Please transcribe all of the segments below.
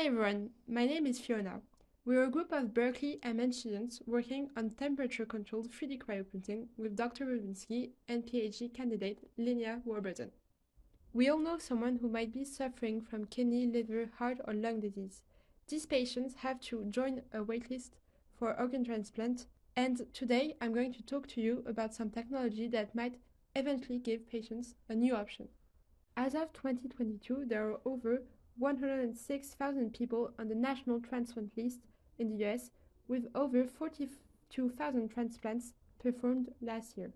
Hi everyone, my name is Fiona. We're a group of Berkeley MN students working on temperature-controlled 3D cryoprinting with Dr. Rubinsky and PhD candidate Linnea Warburton. We all know someone who might be suffering from kidney, liver, heart or lung disease. These patients have to join a waitlist for organ transplant, and today I'm going to talk to you about some technology that might eventually give patients a new option. As of 2022, there are over 106,000 people on the national transplant list in the US, with over 42,000 transplants performed last year.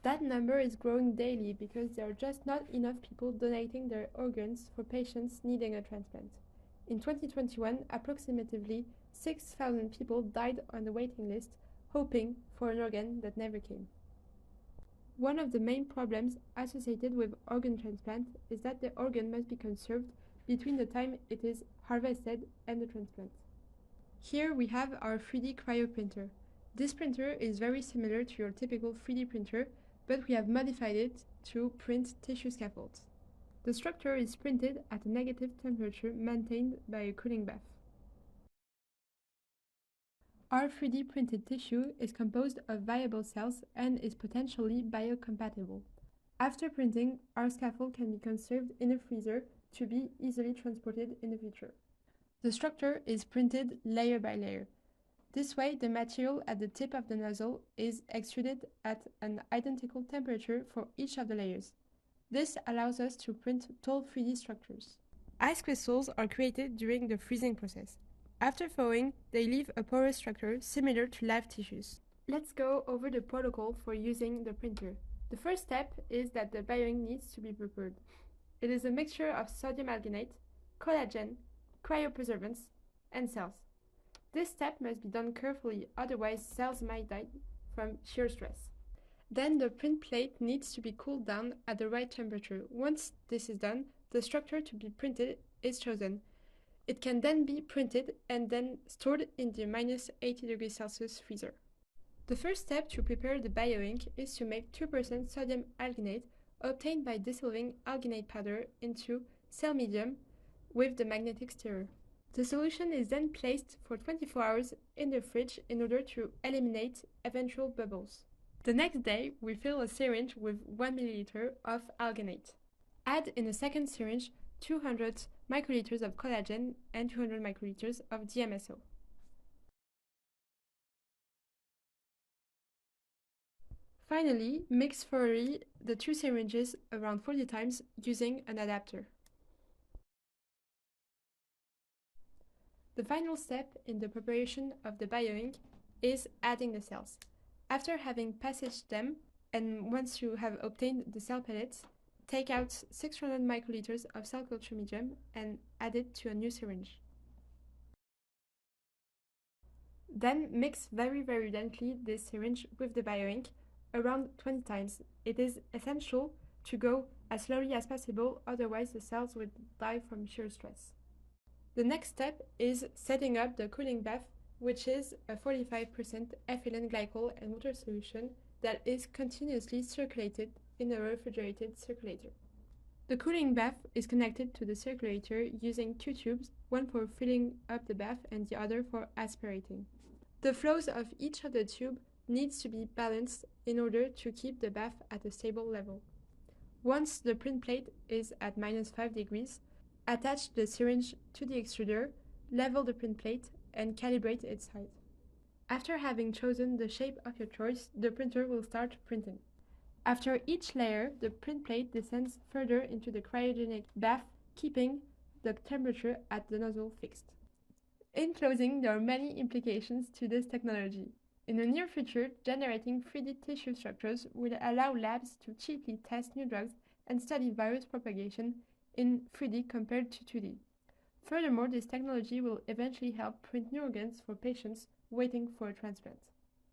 That number is growing daily because there are just not enough people donating their organs for patients needing a transplant. In 2021, approximately 6,000 people died on the waiting list, hoping for an organ that never came. One of the main problems associated with organ transplant is that the organ must be conserved between the time it is harvested and the transplant. Here we have our 3D cryoprinter. This printer is very similar to your typical 3D printer, but we have modified it to print tissue scaffolds. The structure is printed at a negative temperature maintained by a cooling bath. Our 3D printed tissue is composed of viable cells and is potentially biocompatible. After printing, our scaffold can be conserved in a freezer to be easily transported in the future. The structure is printed layer by layer. This way, the material at the tip of the nozzle is extruded at an identical temperature for each of the layers. This allows us to print tall 3D structures. Ice crystals are created during the freezing process. After thawing, they leave a porous structure similar to live tissues. Let's go over the protocol for using the printer. The first step is that the bioink needs to be prepared. It is a mixture of sodium alginate, collagen, cryopreservants, and cells. This step must be done carefully, otherwise cells might die from shear stress. Then the print plate needs to be cooled down at the right temperature. Once this is done, the structure to be printed is chosen. It can then be printed and then stored in the -80°C freezer. The first step to prepare the bioink is to make 2% sodium alginate obtained by dissolving alginate powder into cell medium with the magnetic stirrer. The solution is then placed for 24 hours in the fridge in order to eliminate eventual bubbles. The next day, we fill a syringe with 1 ml of alginate. Add in a second syringe 200 microliters of collagen and 200 microliters of DMSO. Finally, mix thoroughly the two syringes around 40 times using an adapter. The final step in the preparation of the bioink is adding the cells. After having passaged them, and once you have obtained the cell pellets, take out 600 microliters of cell culture medium and add it to a new syringe. Then mix very gently this syringe with the bioink around 20 times. It is essential to go as slowly as possible, otherwise the cells would die from shear stress. The next step is setting up the cooling bath, which is a 45% ethylene glycol and water solution that is continuously circulated in a refrigerated circulator. The cooling bath is connected to the circulator using two tubes, one for filling up the bath and the other for aspirating. The flows of each of the tubes needs to be balanced in order to keep the bath at a stable level. Once the print plate is at -5 degrees, attach the syringe to the extruder, level the print plate, and calibrate its height. After having chosen the shape of your choice, the printer will start printing. After each layer, the print plate descends further into the cryogenic bath, keeping the temperature at the nozzle fixed. In closing, there are many implications to this technology. In the near future, generating 3D tissue structures will allow labs to cheaply test new drugs and study virus propagation in 3D compared to 2D. Furthermore, this technology will eventually help print new organs for patients waiting for a transplant.